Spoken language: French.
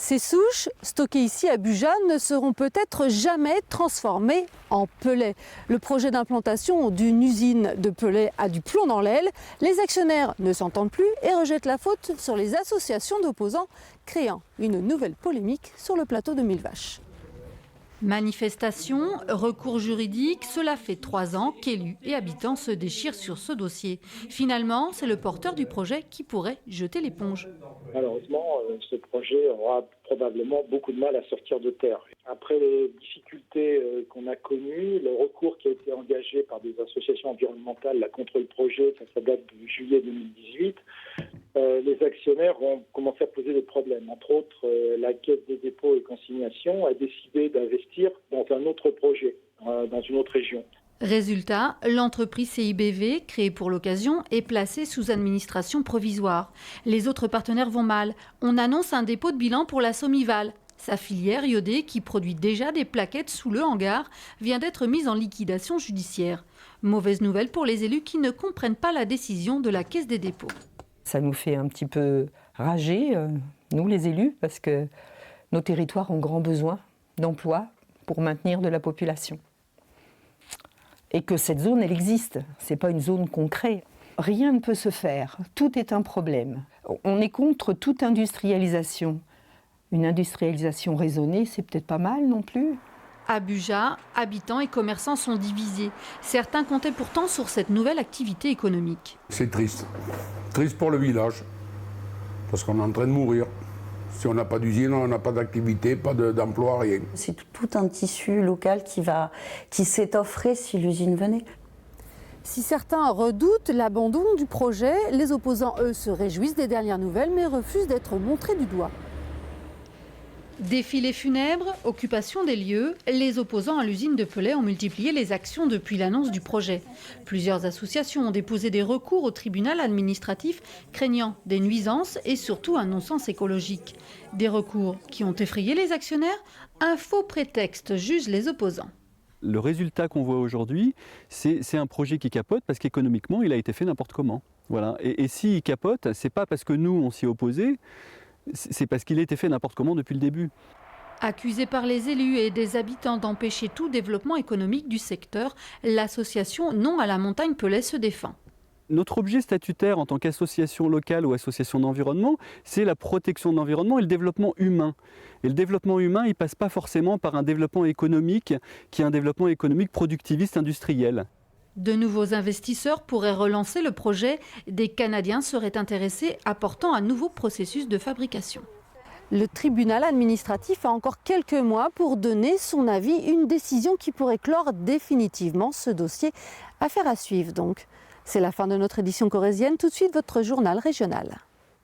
Ces souches, stockées ici à Buja, ne seront peut-être jamais transformées en pellets. Le projet d'implantation d'une usine de pellets a du plomb dans l'aile. Les actionnaires ne s'entendent plus et rejettent la faute sur les associations d'opposants, créant une nouvelle polémique sur le plateau de Millevaches. Manifestations, recours juridiques, cela fait 3 ans qu'élus et habitants se déchirent sur ce dossier. Finalement, c'est le porteur du projet qui pourrait jeter l'éponge. Malheureusement, ce projet aura probablement beaucoup de mal à sortir de terre. Après les difficultés qu'on a connues, le recours qui a été engagé par des associations environnementales là, contre le projet, ça date de juillet 2018, les actionnaires ont commencé à poser des problèmes. Entre autres, la Caisse des dépôts et consignations a décidé d'investir dans un autre projet, dans une autre région. Résultat, l'entreprise CIBV, créée pour l'occasion, est placée sous administration provisoire. Les autres partenaires vont mal. On annonce un dépôt de bilan pour la Sommival. Sa filière iodée, qui produit déjà des plaquettes sous le hangar, vient d'être mise en liquidation judiciaire. Mauvaise nouvelle pour les élus qui ne comprennent pas la décision de la Caisse des dépôts. Ça nous fait un petit peu rager, nous les élus, parce que nos territoires ont grand besoin d'emplois pour maintenir de la population. Et que cette zone, elle existe. Ce n'est pas une zone qu'on crée. Rien ne peut se faire. Tout est un problème. On est contre toute industrialisation. Une industrialisation raisonnée, c'est peut-être pas mal non plus. À Buja, habitants et commerçants sont divisés. Certains comptaient pourtant sur cette nouvelle activité économique. C'est triste. Triste pour le village. Parce qu'on est en train de mourir. Si on n'a pas d'usine, on n'a pas d'activité, pas d'emploi, rien. C'est tout un tissu local qui s'étofferait si l'usine venait. Si certains redoutent l'abandon du projet, les opposants, eux, se réjouissent des dernières nouvelles mais refusent d'être montrés du doigt. Défilés funèbres, occupation des lieux, les opposants à l'usine de pellets ont multiplié les actions depuis l'annonce du projet. Plusieurs associations ont déposé des recours au tribunal administratif craignant des nuisances et surtout un non-sens écologique. Des recours qui ont effrayé les actionnaires. Un faux prétexte juge les opposants. Le résultat qu'on voit aujourd'hui, c'est un projet qui capote parce qu'économiquement, il a été fait n'importe comment. Voilà. Et s'il capote, ce n'est pas parce que nous, on s'y est opposés, c'est parce qu'il a été fait n'importe comment depuis le début. Accusée par les élus et des habitants d'empêcher tout développement économique du secteur, l'association Non à la montagne Pellet se défend. Notre objet statutaire en tant qu'association locale ou association d'environnement, c'est la protection de l'environnement et le développement humain. Et le développement humain, il ne passe pas forcément par un développement économique qui est un développement économique productiviste industriel. De nouveaux investisseurs pourraient relancer le projet. Des Canadiens seraient intéressés, apportant un nouveau processus de fabrication. Le tribunal administratif a encore quelques mois pour donner son avis, une décision qui pourrait clore définitivement ce dossier. Affaire à suivre donc. C'est la fin de notre édition corrézienne. Tout de suite, votre journal régional.